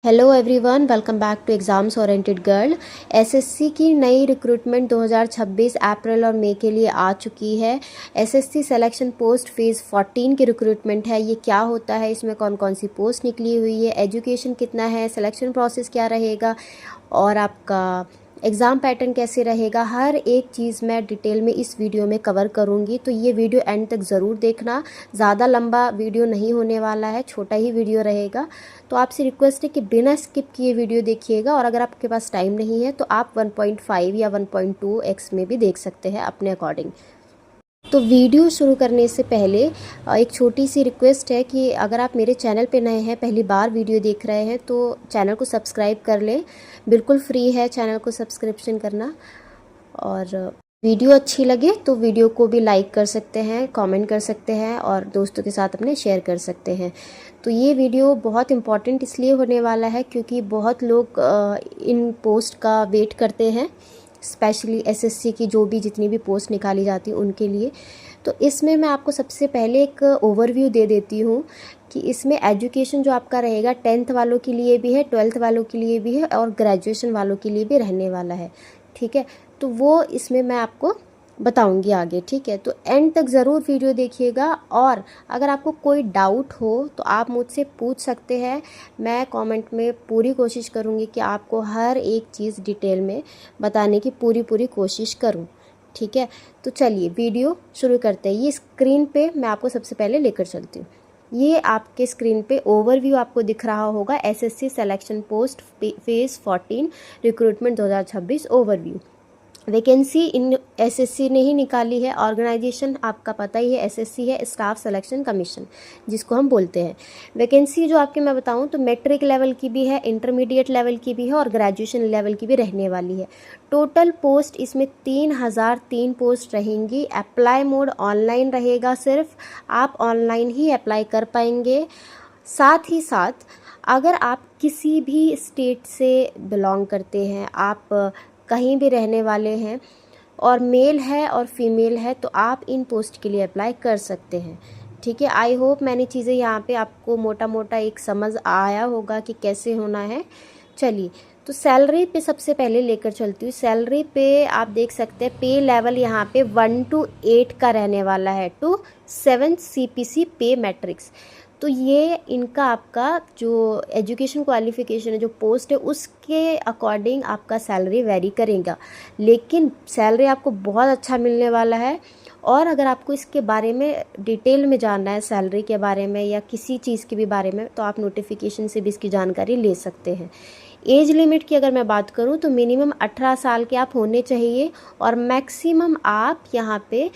Hello everyone, welcome back to exams oriented girl. SSC की नई recruitment 2026 अप्रैल और मई के लिए आ चुकी है। एसएससी सिलेक्शन पोस्ट फेज़ 14 की रिक्रूटमेंट है। ये क्या होता है, इसमें कौन कौन सी पोस्ट निकली हुई है, एजुकेशन कितना है, सिलेक्शन प्रोसेस क्या रहेगा और आपका एग्ज़ाम पैटर्न कैसे रहेगा, हर एक चीज़ मैं डिटेल में इस वीडियो में कवर करूँगी। तो ये वीडियो एंड तक ज़रूर देखना। ज़्यादा लंबा वीडियो नहीं होने वाला है, छोटा ही वीडियो रहेगा। तो आपसे रिक्वेस्ट है कि बिना स्किप किए वीडियो देखिएगा और अगर आपके पास टाइम नहीं है तो आप 1.5 या 1.2x में भी देख सकते हैं अपने अकॉर्डिंग। तो वीडियो शुरू करने से पहले एक छोटी सी रिक्वेस्ट है कि अगर आप मेरे चैनल पे नए हैं, पहली बार वीडियो देख रहे हैं, तो चैनल को सब्सक्राइब कर लें। बिल्कुल फ्री है चैनल को सब्सक्रिप्शन करना। और वीडियो अच्छी लगे तो वीडियो को भी लाइक कर सकते हैं, कमेंट कर सकते हैं और दोस्तों के साथ अपने शेयर कर सकते हैं। तो ये वीडियो बहुत इम्पॉर्टेंट इसलिए होने वाला है क्योंकि बहुत लोग इन पोस्ट का वेट करते हैं, स्पेशली एसएससी की जो भी जितनी भी पोस्ट निकाली जाती है उनके लिए। तो इसमें मैं आपको सबसे पहले एक ओवरव्यू दे देती हूँ कि इसमें एजुकेशन जो आपका रहेगा 10th वालों के लिए भी है, 12th वालों के लिए भी है और ग्रेजुएशन वालों के लिए भी रहने वाला है। ठीक है, तो वो इसमें मैं आपको बताऊंगी आगे। ठीक है, तो एंड तक ज़रूर वीडियो देखिएगा और अगर आपको कोई डाउट हो तो आप मुझसे पूछ सकते हैं। मैं कमेंट में पूरी कोशिश करूंगी कि आपको हर एक चीज़ डिटेल में बताने की पूरी कोशिश करूं। ठीक है, तो चलिए वीडियो शुरू करते हैं। ये स्क्रीन पे मैं आपको सबसे पहले लेकर चलती हूँ। ये आपके स्क्रीन पे ओवरव्यू आपको दिख रहा होगा, SSC selection post phase 14 recruitment 2026 overview. Vacancy इन एसएससी ने ही निकाली है। ऑर्गेनाइजेशन आपका पता ही है, एसएससी है, स्टाफ सिलेक्शन कमीशन जिसको हम बोलते हैं। वैकेंसी जो आपके मैं बताऊं तो मैट्रिक लेवल की भी है, इंटरमीडिएट लेवल की भी है और ग्रेजुएशन लेवल की भी रहने वाली है। टोटल पोस्ट इसमें 3003 पोस्ट रहेंगी। अप्लाई मोड ऑनलाइन रहेगा, सिर्फ आप ऑनलाइन ही अप्लाई कर पाएंगे। साथ ही साथ अगर आप किसी भी स्टेट से बिलोंग करते हैं, आप कहीं भी रहने वाले हैं और मेल है और फीमेल है, तो आप इन पोस्ट के लिए अप्लाई कर सकते हैं। ठीक है, आई होप मैंने चीज़ें यहाँ पे आपको मोटा मोटा एक समझ आया होगा कि कैसे होना है। चलिए, तो सैलरी पे सबसे पहले लेकर चलती हूँ। सैलरी पे आप देख सकते हैं पे लेवल यहाँ पे 1 to 8 का रहने वाला है, टू 7 CPC पे मैट्रिक्स। तो ये इनका आपका जो एजुकेशन क्वालिफिकेशन है, जो पोस्ट है, उसके अकॉर्डिंग आपका सैलरी वेरी करेगा, लेकिन सैलरी आपको बहुत अच्छा मिलने वाला है। और अगर आपको इसके बारे में डिटेल में जानना है, सैलरी के बारे में या किसी चीज़ के भी बारे में, तो आप नोटिफिकेशन से भी इसकी जानकारी ले सकते हैं। एज लिमिट की अगर मैं बात करूं तो मिनिमम 18 साल के आप होने चाहिए और मैक्सिमम आप यहाँ पे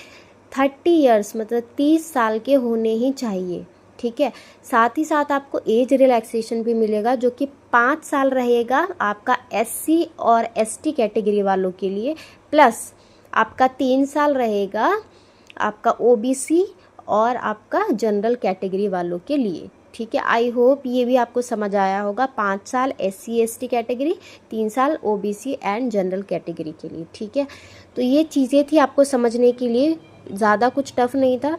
30 इयर्स मतलब 30 साल के होने ही चाहिए। ठीक है, साथ ही साथ आपको एज रिलैक्सेशन भी मिलेगा जो कि 5 साल रहेगा आपका SC और ST कैटेगरी वालों के लिए, प्लस आपका 3 साल रहेगा आपका OBC और आपका जनरल कैटेगरी वालों के लिए। ठीक है, आई होप ये भी आपको समझ आया होगा। 5 साल SC ST कैटेगरी, 3 साल OBC एंड जनरल कैटेगरी के लिए। ठीक है, तो ये चीज़ें थी आपको समझने के लिए, ज़्यादा कुछ टफ नहीं था,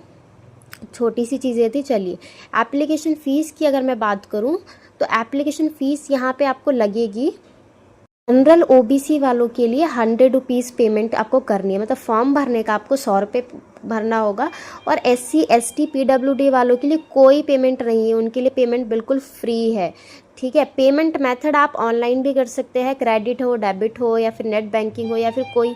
छोटी सी चीज़ें थी। चलिए, एप्लीकेशन फ़ीस की अगर मैं बात करूं तो एप्लीकेशन फ़ीस यहाँ पे आपको लगेगी। जनरल OBC वालों के लिए 100 रुपीज़ पेमेंट आपको करनी है, मतलब फॉर्म भरने का आपको 100 रुपये भरना होगा। और SC ST PWD वालों के लिए कोई पेमेंट नहीं है, उनके लिए पेमेंट बिल्कुल फ्री है। ठीक है, पेमेंट मेथड आप ऑनलाइन भी कर सकते हैं, क्रेडिट हो, डेबिट हो या फिर नेट बैंकिंग हो या फिर कोई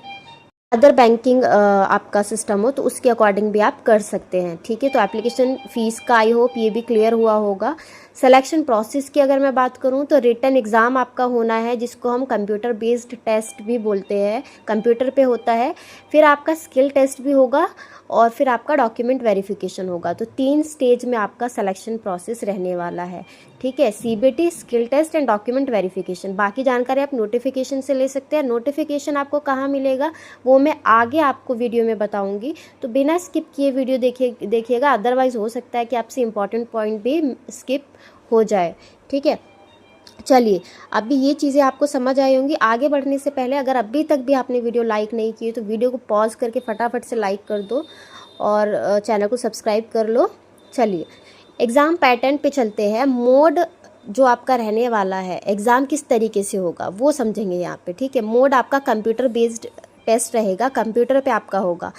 अदर बैंकिंग आपका सिस्टम हो, तो उसके अकॉर्डिंग भी आप कर सकते हैं। ठीक है, तो एप्लीकेशन फ़ीस का आई होप ये भी क्लियर हुआ होगा। सिलेक्शन प्रोसेस की अगर मैं बात करूं तो रिटन एग्ज़ाम आपका होना है, जिसको हम कंप्यूटर बेस्ड टेस्ट भी बोलते हैं, कंप्यूटर पे होता है। फिर आपका स्किल टेस्ट भी होगा और फिर आपका डॉक्यूमेंट वेरिफिकेशन होगा। तो 3 स्टेज में आपका सिलेक्शन प्रोसेस रहने वाला है। ठीक है, CBT, skill test and document verification. बाकी जानकारी आप नोटिफिकेशन से ले सकते हैं। नोटिफिकेशन आपको कहाँ मिलेगा वो मैं आगे आपको वीडियो में बताऊंगी, तो बिना स्किप किए वीडियो देखिएगा, अदरवाइज़ हो सकता है कि आपसे इंपॉर्टेंट पॉइंट भी स्किप हो जाए। ठीक है, चलिए, अभी ये चीज़ें आपको समझ आई होंगी। आगे बढ़ने से पहले अगर अभी तक भी आपने वीडियो लाइक नहीं की तो वीडियो को पॉज करके फटाफट से लाइक कर दो और चैनल को सब्सक्राइब कर लो। चलिए, एग्ज़ाम पैटर्न पे चलते हैं। मोड जो आपका रहने वाला है, एग्ज़ाम किस तरीके से होगा वो समझेंगे यहाँ पे, ठीक है। मोड आपका कंप्यूटर बेस्ड टेस्ट रहेगा, कंप्यूटर पे आपका होगा।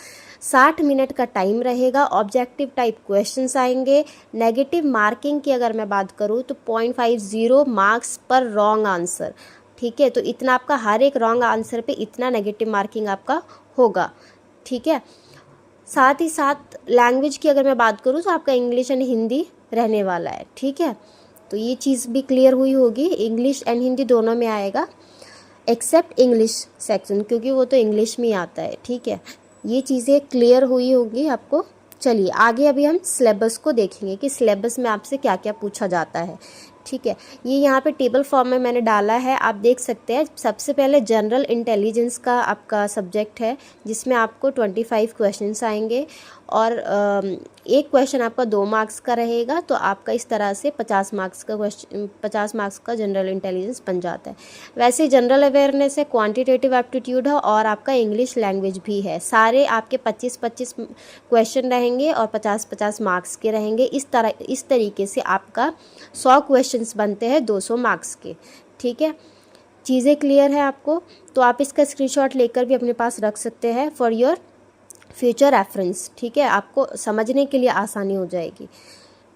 60 मिनट का टाइम रहेगा। ऑब्जेक्टिव टाइप क्वेश्चंस आएंगे। नेगेटिव मार्किंग की अगर मैं बात करूँ तो 0.50 मार्क्स पर रॉन्ग आंसर, ठीक है। तो इतना आपका हर एक रॉन्ग आंसर पे इतना नेगेटिव मार्किंग आपका होगा, ठीक है। साथ ही साथ लैंग्वेज की अगर मैं बात करूँ तो आपका इंग्लिश एंड हिंदी रहने वाला है, ठीक है। तो ये चीज़ भी क्लियर हुई होगी, इंग्लिश एंड हिंदी दोनों में आएगा एक्सेप्ट इंग्लिश सेक्शन, क्योंकि वो तो इंग्लिश में ही आता है, ठीक है। ये चीज़ें क्लियर हुई होगी आपको। चलिए आगे अभी हम सिलेबस को देखेंगे कि सिलेबस में आपसे क्या क्या पूछा जाता है, ठीक है। ये यहाँ पे टेबल फॉर्म में मैंने डाला है, आप देख सकते हैं। सबसे पहले जनरल इंटेलिजेंस का आपका सब्जेक्ट है, जिसमें आपको 25 क्वेश्चंस आएंगे और एक क्वेश्चन आपका 2 मार्क्स का रहेगा। तो आपका इस तरह से 50 मार्क्स का क्वेश्चन, 50 मार्क्स का जनरल इंटेलिजेंस बन जाता है। वैसे जनरल अवेयरनेस है, क्वांटिटेटिव एप्टीट्यूड है और आपका इंग्लिश लैंग्वेज भी है। सारे आपके 25-25 क्वेश्चन रहेंगे और 50-50 मार्क्स के रहेंगे। इस तरीके से आपका 100 क्वेश्चंस बनते हैं 200 मार्क्स के, ठीक है। चीज़ें क्लियर है आपको, तो आप इसका स्क्रीनशॉट लेकर भी अपने पास रख सकते हैं फॉर योर फ्यूचर रेफरेंस, ठीक है। आपको समझने के लिए आसानी हो जाएगी,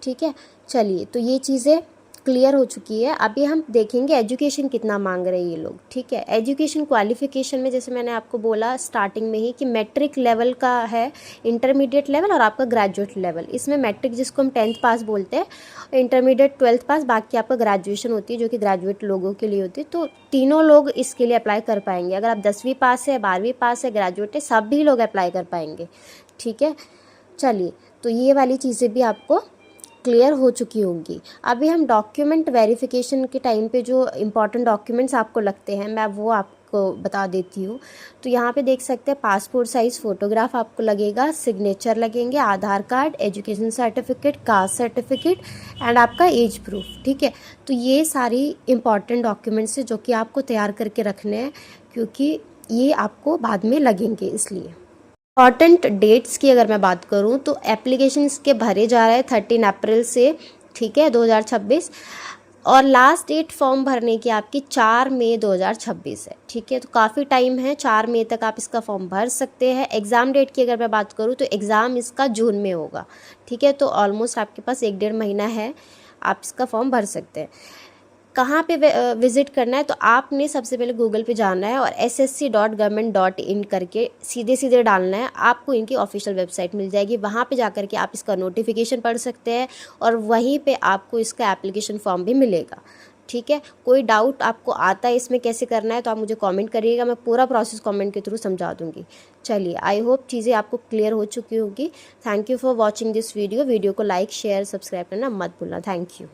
ठीक है। चलिए, तो ये चीज़ें क्लियर हो चुकी है। अभी हम देखेंगे एजुकेशन कितना मांग रहे हैं ये लोग, ठीक है। एजुकेशन क्वालिफिकेशन में जैसे मैंने आपको बोला स्टार्टिंग में ही कि मैट्रिक लेवल का है, इंटरमीडिएट लेवल और आपका ग्रेजुएट लेवल। इसमें मैट्रिक जिसको हम 10th पास बोलते हैं, इंटरमीडिएट 12th पास, बाकी आपका ग्रेजुएशन होती है जो कि ग्रेजुएट लोगों के लिए होती है। तो तीनों लोग इसके लिए अप्लाई कर पाएंगे। अगर आप 10वीं पास है, 12वीं पास है, ग्रेजुएट है, सभी लोग अप्लाई कर पाएंगे, ठीक है। चलिए, तो ये वाली चीज़ें भी आपको क्लियर हो चुकी होंगी। अभी हम डॉक्यूमेंट वेरिफिकेशन के टाइम पे जो इम्पॉर्टेंट डॉक्यूमेंट्स आपको लगते हैं मैं वो आपको बता देती हूँ। तो यहाँ पे देख सकते हैं पासपोर्ट साइज़ फ़ोटोग्राफ आपको लगेगा, सिग्नेचर लगेंगे, Aadhaar card, education certificate, caste certificate and आपका एज प्रूफ, ठीक है। तो ये सारी इम्पॉर्टेंट डॉक्यूमेंट्स है जो कि आपको तैयार करके रखने हैं, क्योंकि ये आपको बाद में लगेंगे। इसलिए इम्पॉर्टेंट डेट्स की अगर मैं बात करूं तो एप्लीकेशन इसके भरे जा रहे हैं 13 अप्रैल से, ठीक है, 2026। और लास्ट डेट फॉर्म भरने की आपकी 4 मई 2026 है, ठीक है। तो काफ़ी टाइम है, 4 मई तक आप इसका फॉर्म भर सकते हैं। एग्ज़ाम डेट की अगर मैं बात करूं तो एग्ज़ाम इसका जून में होगा, ठीक है। तो ऑलमोस्ट आपके पास 1-1.5 महीना है, आप इसका फॉर्म भर सकते हैं। कहाँ पे विज़िट करना है, तो आपने सबसे पहले गूगल पे जाना है और ssc.government.in करके सीधे सीधे डालना है। आपको इनकी ऑफिशियल वेबसाइट मिल जाएगी, वहाँ पे जा कर के आप इसका नोटिफिकेशन पढ़ सकते हैं और वहीं पे आपको इसका एप्लीकेशन फॉर्म भी मिलेगा, ठीक है। कोई डाउट आपको आता है इसमें कैसे करना है तो आप मुझे कमेंट करिएगा, मैं पूरा प्रोसेस कमेंट के थ्रू समझा दूँगी। चलिए, आई होप चीज़ें आपको क्लियर हो चुकी होगी। Thank you for watching this video को लाइक, शेयर, सब्सक्राइब करना मत भूलना। Thank you.